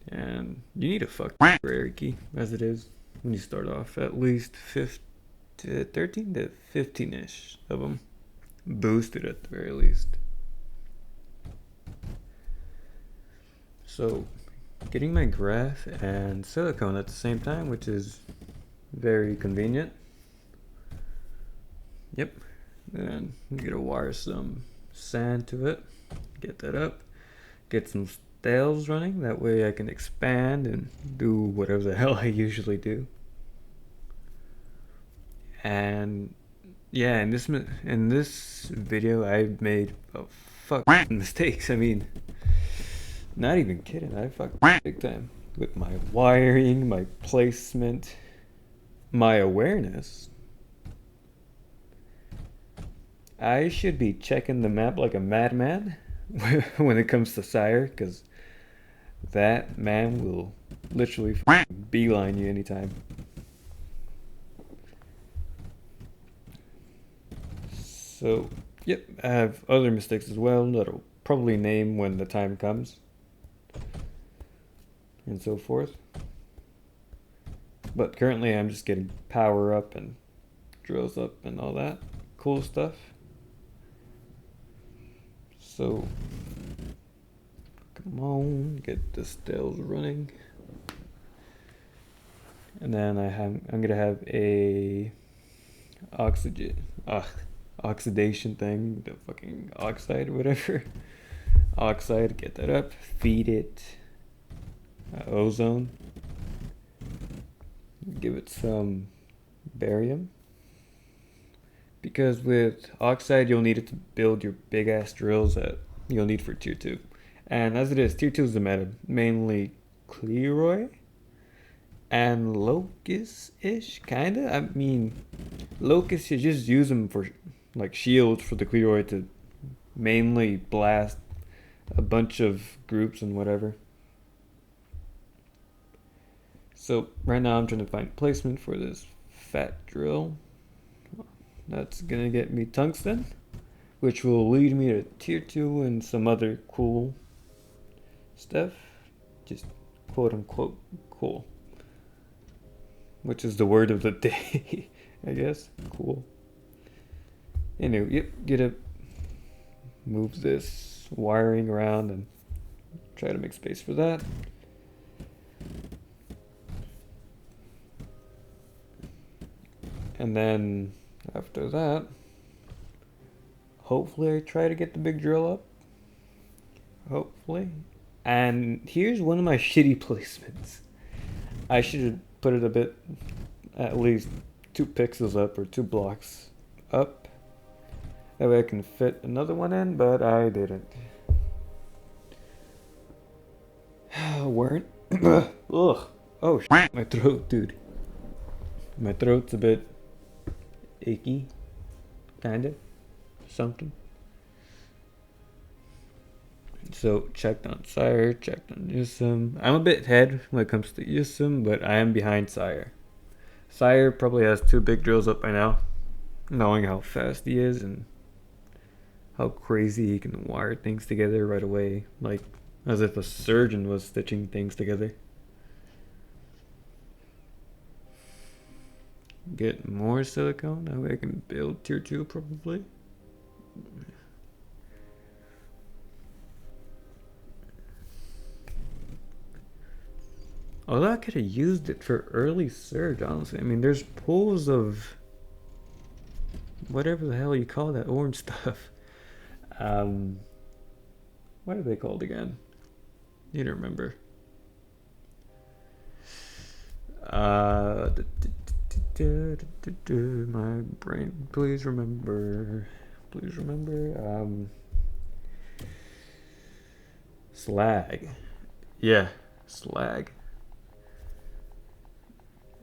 And you need a rare key as it is when you start off. At least 13 to 15-ish of them. Boosted at the very least. So getting my graph and silicone at the same time, which is very convenient. Yep. Then you gotta wire some sand to it. Get that up. Get some stales running. That way I can expand and do whatever the hell I usually do. And yeah, in this video I've made a fuck mistakes. I mean, not even kidding. I fucked big time with my wiring, my placement, my awareness. I should be checking the map like a madman when it comes to Sire, because that man will literally beeline you anytime. So, yep, I have other mistakes as well that I'll probably name when the time comes, and so forth. But currently I'm just getting power up and drills up and all that cool stuff. So, come on, get the stills running. And then I'm gonna have a oxidation thing, the fucking oxide or whatever. Oxide, get that up, feed it ozone, give it some barium. Because with oxide, you'll need it to build your big ass drills that you'll need for tier 2. And as it is, tier 2 is the meta, mainly Cleroy and Locust-ish, kinda. I mean, Locust, you just use them for like shields for the Cleroy to mainly blast a bunch of groups and whatever. So right now I'm trying to find placement for this fat drill. That's gonna get me tungsten, which will lead me to tier 2 and some other cool stuff. Just quote unquote cool. Which is the word of the day, I guess. Cool. Anyway, yep, gotta move this wiring around and try to make space for that. And then after that, hopefully I try to get the big drill up. Hopefully. And here's one of my shitty placements. I should have put it a bit, at least 2 pixels up or 2 blocks up. That way I can fit another one in, but I didn't. Weren't. Ugh. Oh, my throat, dude. My throat's a bit achy. Kinda. Something. So, checked on Sire, checked on Yusum. I'm a bit ahead when it comes to Yusum, but I am behind Sire. Sire probably has 2 big drills up by now, knowing how fast he is and how crazy he can wire things together right away, like as if a surgeon was stitching things together. Get more silicone, that way I can build tier 2 probably. Although I could have used it for early surge, honestly. I mean, there's pools of whatever the hell you call that orange stuff. What are they called again? You don't remember. My brain, please remember. Please remember. Slag. Yeah, slag.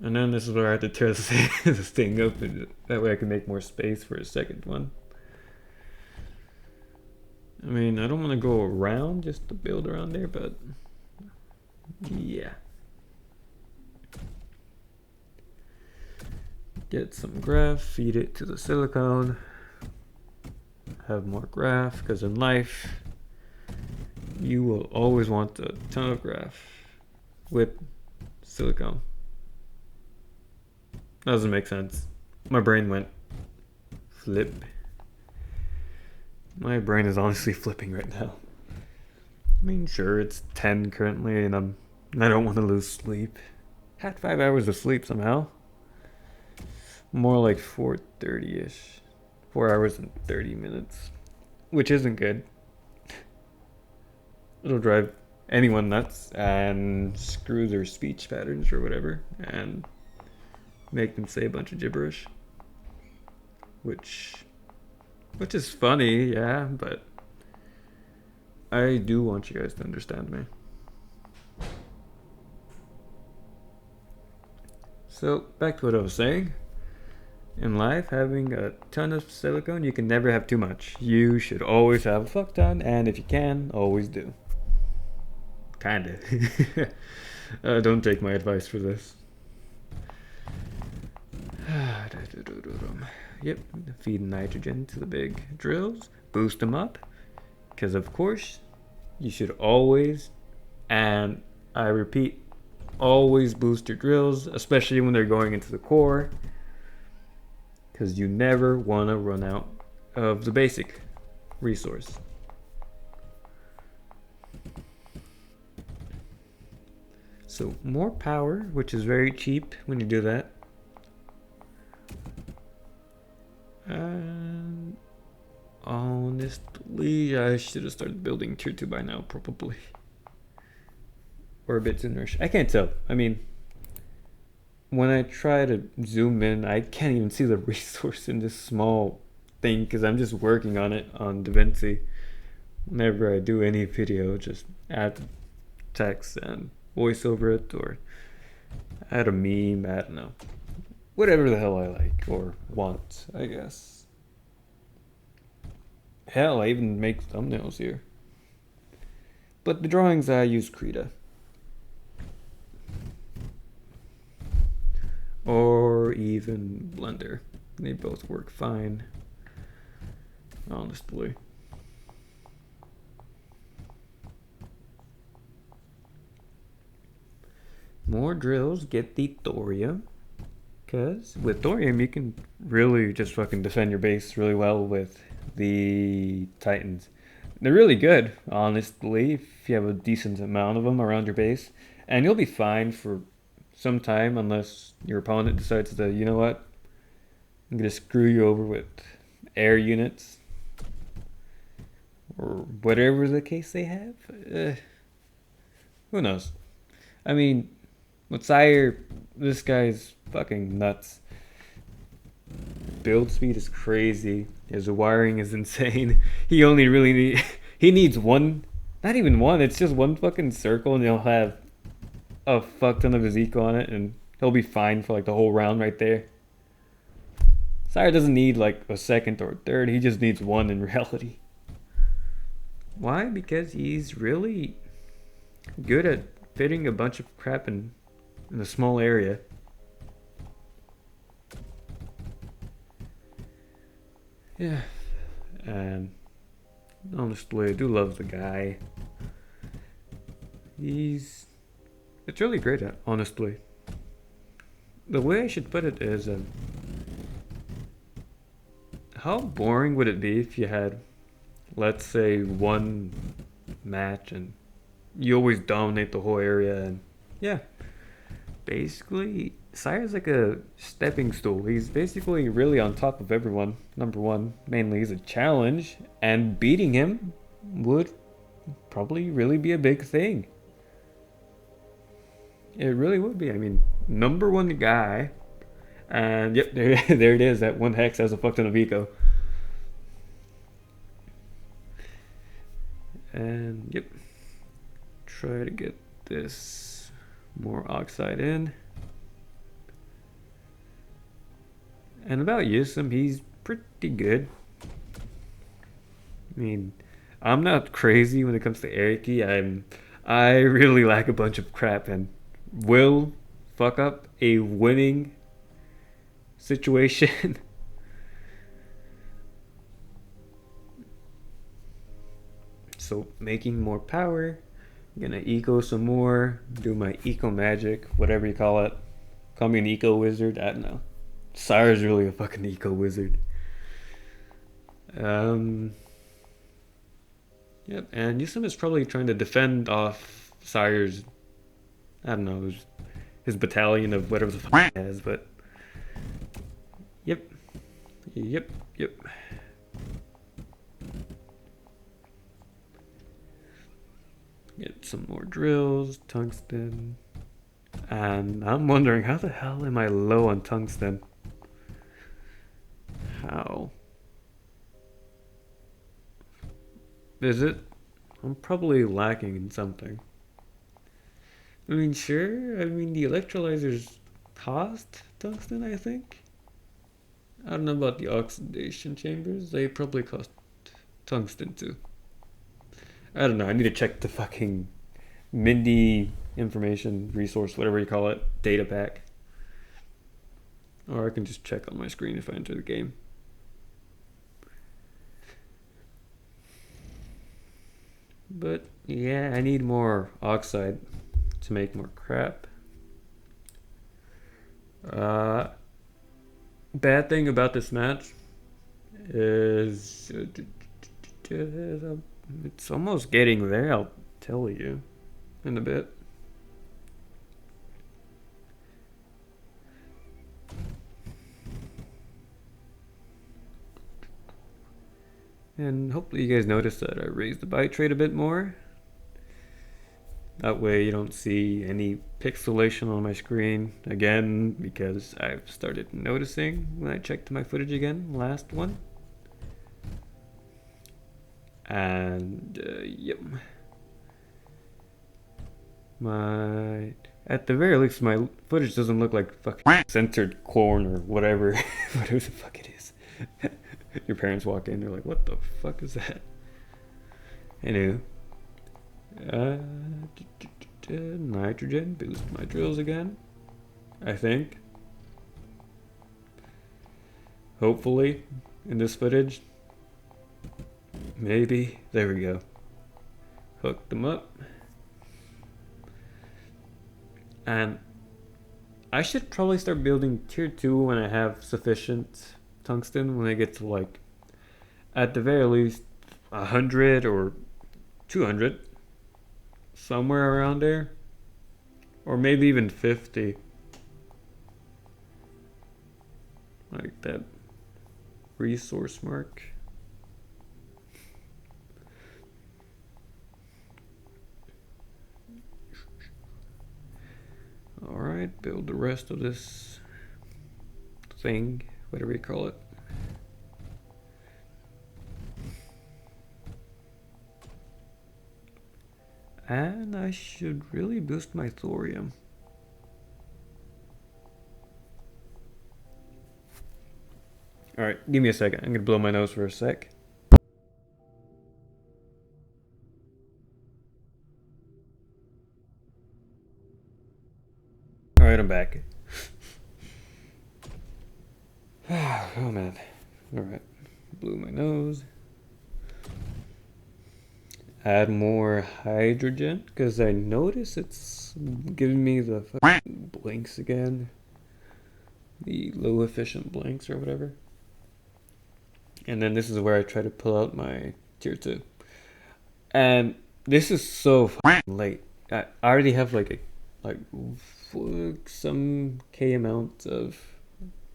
And then this is where I had to tear this thing up, and that way I can make more space for a second one. I mean, I don't want to go around just to build around there, but yeah. Get some graph, feed it to the silicone. Have more graph, because in life, you will always want a ton of graph. with silicone. Doesn't make sense. My brain went flip. My brain is honestly flipping right now. I mean, sure, it's 10 currently, and I don't want to lose sleep. Had 5 hours of sleep somehow. More like 4:30ish. 4 hours and 30 minutes, which isn't good. It'll drive anyone nuts and screw their speech patterns or whatever, and make them say a bunch of gibberish, which is funny, yeah, but I do want you guys to understand me. So back to what I was saying. In life, having a ton of silicone, you can never have too much. You should always have a fuck ton, and if you can, always do. Kinda. Don't take my advice for this. Yep, feed nitrogen to the big drills, boost them up, because of course, you should always, and I repeat, always boost your drills, especially when they're going into the core, because you never want to run out of the basic resource. So more power, which is very cheap when you do that. And honestly, I should have started building tier 2 by now, probably. Or a bit sooner. I can't tell. I mean, when I try to zoom in, I can't even see the resource in this small thing because I'm just working on it on DaVinci. Whenever I do any video, just add text and voice over it, or add a meme, I don't know. Whatever the hell I like or want, I guess. Hell, I even make thumbnails here. But the drawings, I use Krita. Or even Blender. They both work fine, honestly. More drills get the thorium. Because with thorium, you can really just fucking defend your base really well with the Titans. They're really good, honestly, if you have a decent amount of them around your base. And you'll be fine for some time unless your opponent decides to, you know what, I'm going to screw you over with air units. Or whatever the case they have. Who knows? I mean, with Sire, this guy's fucking nuts. Build speed is crazy. His wiring is insane. He only really he needs one, not even one, it's just one fucking circle and he'll have a fuck ton of his eco on it and he'll be fine for like the whole round right there. Sire doesn't need like a second or a third, he just needs one in reality. Why? Because he's really good at fitting a bunch of crap in a small area. Yeah, and honestly, I do love the guy. It's really great at, honestly. The way I should put it is, how boring would it be if you had, let's say, one match and you always dominate the whole area and yeah, basically Sire's like a stepping stool. He's basically really on top of everyone. Number one, mainly he's a challenge, and beating him would probably really be a big thing. It really would be. I mean, number one guy, and yep, there it is. That one hex has a fuck ton of eco. And yep, try to get this more oxide in. And about Yusum, he's pretty good. I mean, I'm not crazy when it comes to Eriki. I really lack a bunch of crap and will fuck up a winning situation. So making more power Gonna eco some more, do my eco magic, whatever you call it. Call me an eco wizard, I don't know. Sire's really a fucking eco wizard. Yep, and Yusum is probably trying to defend off Sire's, I don't know, his battalion of whatever the fuck he has, but. Yep. Yep. Yep. Get some more drills, tungsten. And I'm wondering, how the hell am I low on tungsten? How? Is it? I'm probably lacking in something. I mean, sure. I mean, the electrolyzers cost tungsten, I think. I don't know about the oxidation chambers. They probably cost tungsten too. I don't know. I need to check the fucking Mindy information resource, whatever you call it, data pack. Or I can just check on my screen if I enter the game. But yeah, I need more oxide to make more crap. Bad thing about this match is it's almost getting there, I'll tell you in a bit. And hopefully you guys notice that I raised the byte rate a bit more. That way you don't see any pixelation on my screen again, because I've started noticing when I checked my footage again, last one. And yep. At the very least, my footage doesn't look like fucking censored corn or whatever. Whatever the fuck it is. Your parents walk in, they're like, what the fuck is that? Anyway. Nitrogen, boost my drills again. I think. Hopefully, in this footage. Maybe. There we go. Hook them up. And I should probably start building tier 2 when I have sufficient tungsten, when I get to like, at the very least, 100 or 200. Somewhere around there. Or maybe even 50. Like that resource mark. Alright, build the rest of this thing, whatever you call it. And I should really boost my thorium. Alright, give me a second. I'm gonna blow my nose for a sec. Alright, I'm back. Oh man. Alright. Blew my nose. Add more hydrogen, because I notice it's giving me the fucking blinks again. The low efficient blinks or whatever. And then this is where I try to pull out my tier 2. And this is so fucking late. I already have like some K amount of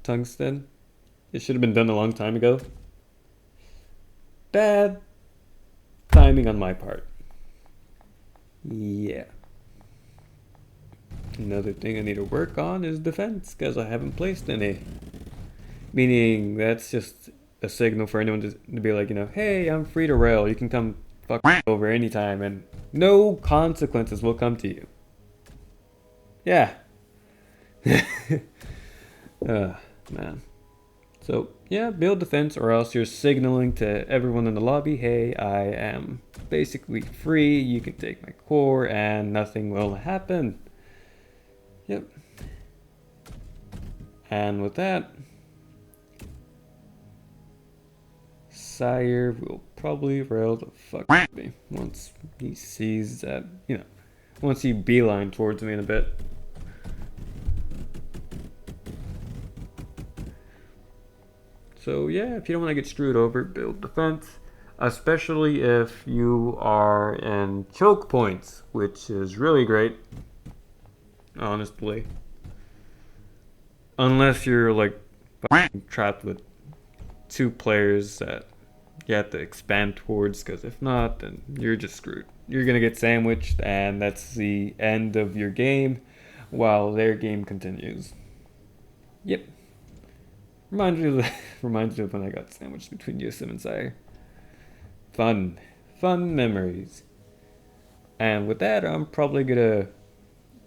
tungsten. It should have been done a long time ago. Bad timing on my part. Yeah. Another thing I need to work on is defense, because I haven't placed any. Meaning that's just a signal for anyone to be like, you know, hey, I'm free to rail. You can come fuck over anytime and no consequences will come to you. Yeah. Man. So, yeah, build defense, or else you're signaling to everyone in the lobby, hey, I am basically free, you can take my core, and nothing will happen. Yep. And with that, Sire will probably rail the fuck out of me once he sees that, once he beeline towards me in a bit. So yeah, if you don't want to get screwed over, build defense. Especially if you are in choke points, which is really great, honestly. Unless you're like trapped with two players that you have to expand towards, because if not, then you're just screwed. You're gonna get sandwiched, and that's the end of your game while their game continues. Yep. Reminds me of when I got sandwiched between Yusuf and Sire. Fun memories. And with that, I'm probably gonna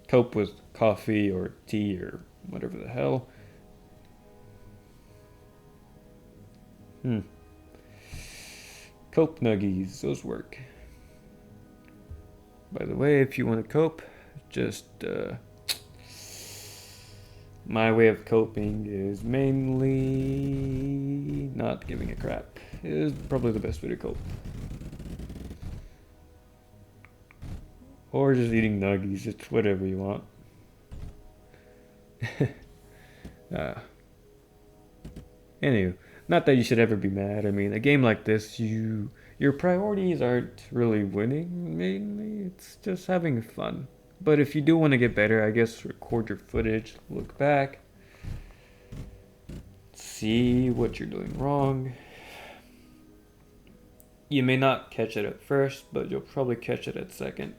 cope with coffee or tea or whatever the hell. Cope nuggies, those work. By the way, if you want to cope, just my way of coping is mainly not giving a crap. It is probably the best way to cope. Or just eating nuggies, it's whatever you want. Anyway, not that you should ever be mad. I mean, a game like this, your priorities aren't really winning, mainly. It's just having fun. But if you do want to get better, I guess record your footage, look back, see what you're doing wrong. You may not catch it at first, but you'll probably catch it at second.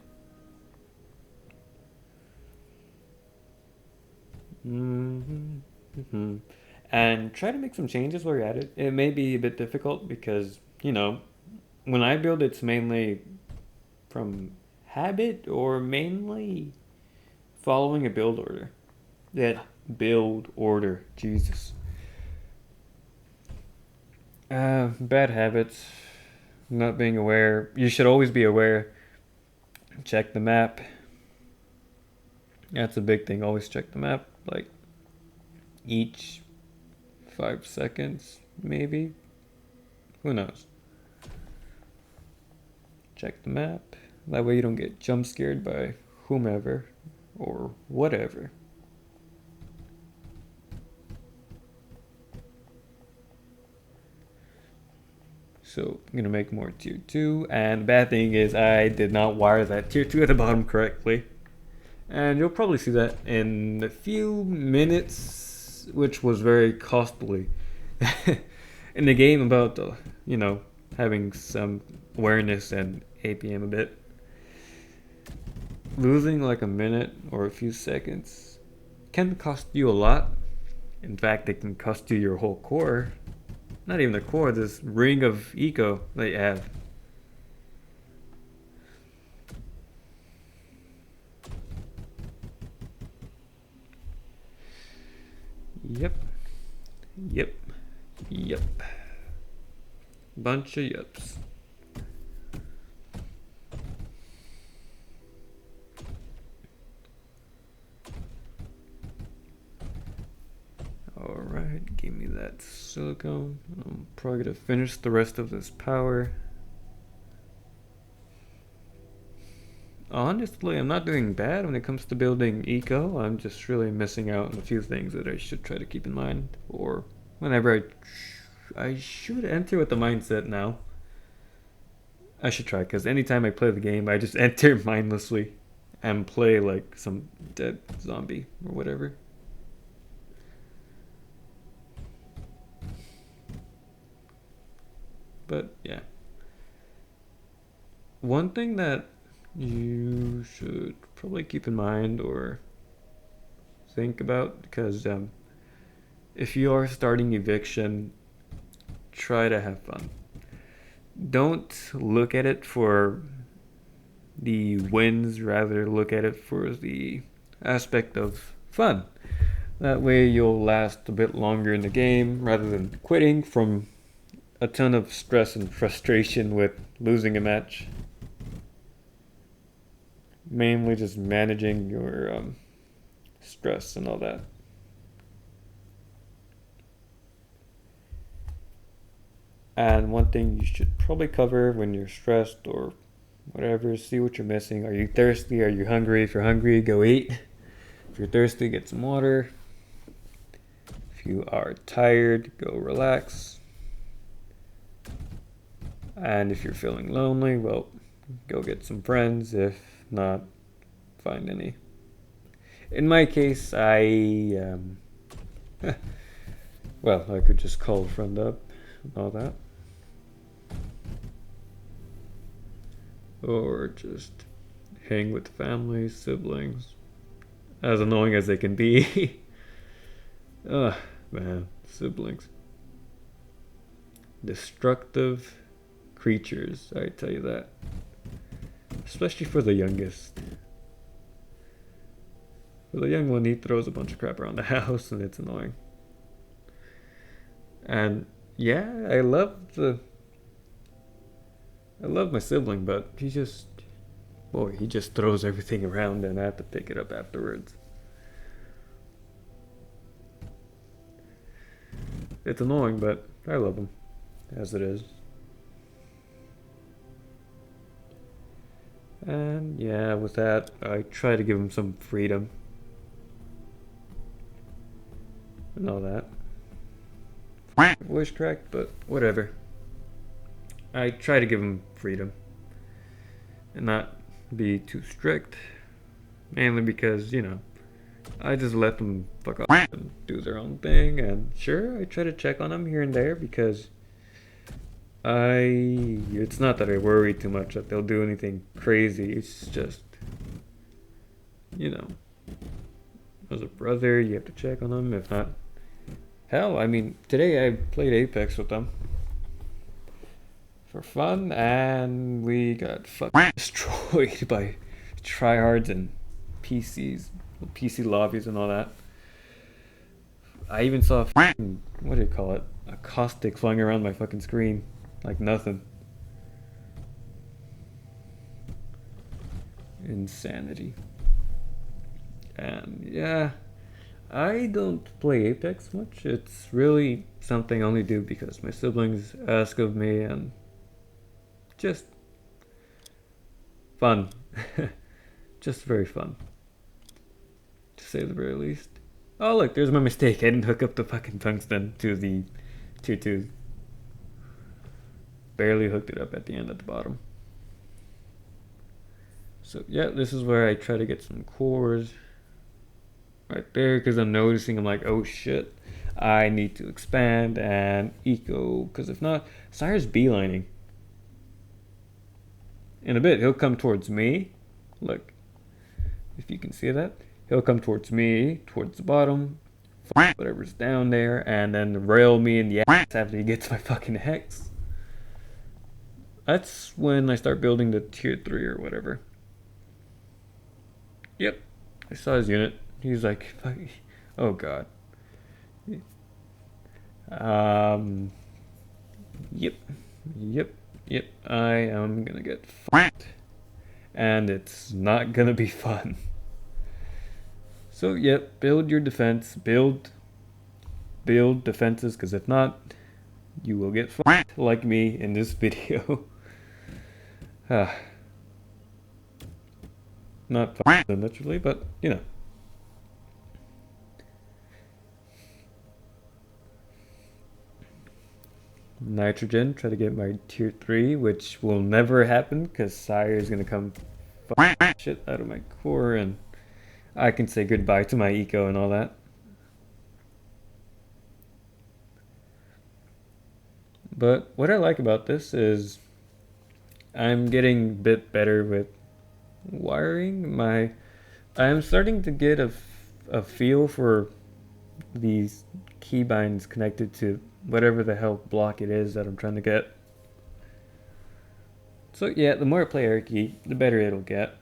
And try to make some changes while you're at it. It may be a bit difficult because, when I build, it's mainly from habit or mainly following a build order. That build order, Jesus. Bad habits, not being aware. You should always be aware. Check the map. That's a big thing. Always check the map. Like each 5 seconds, maybe. Who knows? Check the map. That way you don't get jump scared by whomever or whatever. So I'm gonna make more tier 2, and the bad thing is I did not wire that tier 2 at the bottom correctly. And you'll probably see that in a few minutes, which was very costly in the game about, having some awareness and APM a bit. Losing like a minute or a few seconds can cost you a lot. In fact, it can cost you your whole core. Not even the core, this ring of eco that you have. Yep. Bunch of yups. Alright, give me that silicone. I'm probably gonna finish the rest of this power. Honestly, I'm not doing bad when it comes to building eco. I'm just really missing out on a few things that I should try to keep in mind. Or whenever I should enter with the mindset now. I should try, because anytime I play the game, I just enter mindlessly and play like some dead zombie or whatever. But yeah. One thing that you should probably keep in mind or think about, because if you are starting eviction, try to have fun. Don't look at it for the wins, rather look at it for the aspect of fun. That way you'll last a bit longer in the game rather than quitting from a ton of stress and frustration with losing a match. Mainly just managing your stress and all that. And one thing you should probably cover when you're stressed or whatever, see what you're missing. Are you thirsty? Are you hungry? If you're hungry, go eat. If you're thirsty, get some water. If you are tired, go relax. And if you're feeling lonely, well, go get some friends. If not, find any. In my case, well, I could just call a friend up and all that. Or just hang with family, siblings. As annoying as they can be. Ugh, man, siblings. Destructive creatures, I tell you that. Especially for the youngest. For the young one, he throws a bunch of crap around the house and it's annoying. And yeah, I love my sibling, but he just throws everything around and I have to pick it up afterwards. It's annoying, but I love him as it is. And yeah, with that, I try to give him some freedom and all that. Voice cracked, but whatever. I try to give him freedom and not be too strict. Mainly because, I just let them fuck off and do their own thing. And sure, I try to check on them here and there because it's not that I worry too much that they'll do anything crazy. It's just, as a brother, you have to check on them. If not, hell, I mean, today I played Apex with them for fun, and we got fucking destroyed by tryhards and PC lobbies and all that. I even saw what do you call it? A caustic flying around my fucking screen like nothing. Insanity. And yeah, I don't play Apex much. It's really something I only do because my siblings ask of me and just fun. Just very fun. To say the very least. Oh look, there's my mistake. I didn't hook up the fucking tungsten to the tier 2. Barely hooked it up at the end at the bottom. So yeah, this is where I try to get some cores. Right there, because I'm like, oh shit, I need to expand and eco, because if not, Sire's beelining. In a bit, he'll come towards me. Look, if you can see that. He'll come towards me, towards the bottom, whatever's down there, and then rail me in the ass after he gets my fucking hex. That's when I start building the tier 3 or whatever. Yep, I saw his unit. He's like, oh god. Yep, I am gonna get fucked. And it's not gonna be fun. So, yep, build your defense. Build defenses, because if not, you will get fucked like me in this video. Not fucked literally, but, Nitrogen, try to get my tier 3, which will never happen, because Sire is going to come fuck shit out of my core, and I can say goodbye to my eco and all that. But what I like about this is I'm getting a bit better with wiring. I'm starting to get a feel for these keybinds connected to whatever the hell block it is that I'm trying to get. So yeah, the more I play Arky, the better it'll get.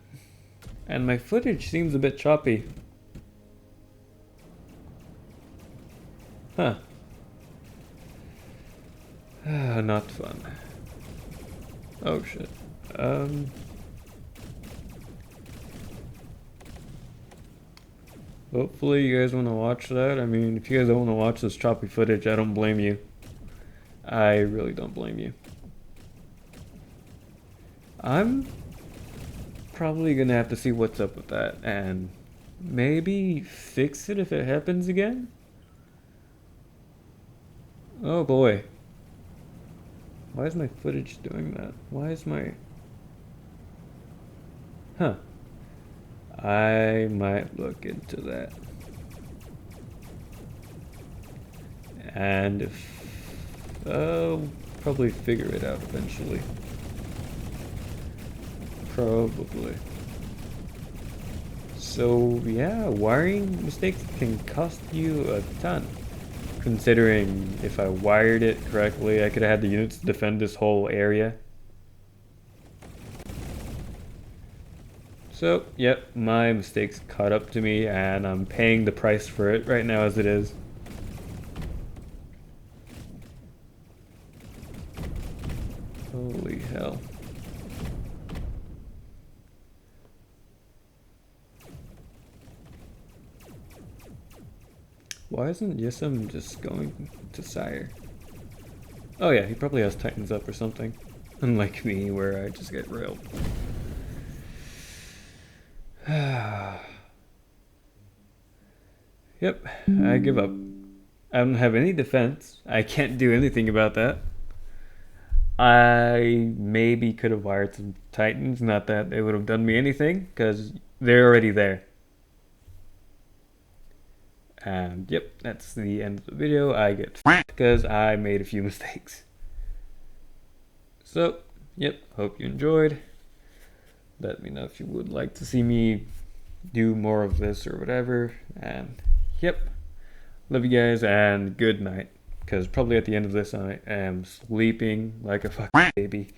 And my footage seems a bit choppy. Huh. Not fun. Oh shit. Hopefully you guys want to watch that. I mean, if you guys don't want to watch this choppy footage, I don't blame you. I really don't blame you. I'm probably gonna have to see what's up with that and maybe fix it if it happens again. Oh boy. Why is my footage doing that? Why is my... Huh. I might look into that. And if... I'll probably figure it out eventually. Probably. So yeah, wiring mistakes can cost you a ton. Considering if I wired it correctly, I could have had the units defend this whole area. So, yep, my mistakes caught up to me and I'm paying the price for it right now as it is. Holy hell. Why isn't Yisum just going to Sire? Oh yeah, he probably has Titans up or something. Unlike me, where I just get railed. Yep, I give up. I don't have any defense. I can't do anything about that. I maybe could have wired some Titans, not that it would have done me anything, because they're already there. And yep, that's the end of the video. I get because I made a few mistakes. So, yep, hope you enjoyed. Let me know if you would like to see me do more of this or whatever. And yep, love you guys and good night. Because probably at the end of this I am sleeping like a fucking baby.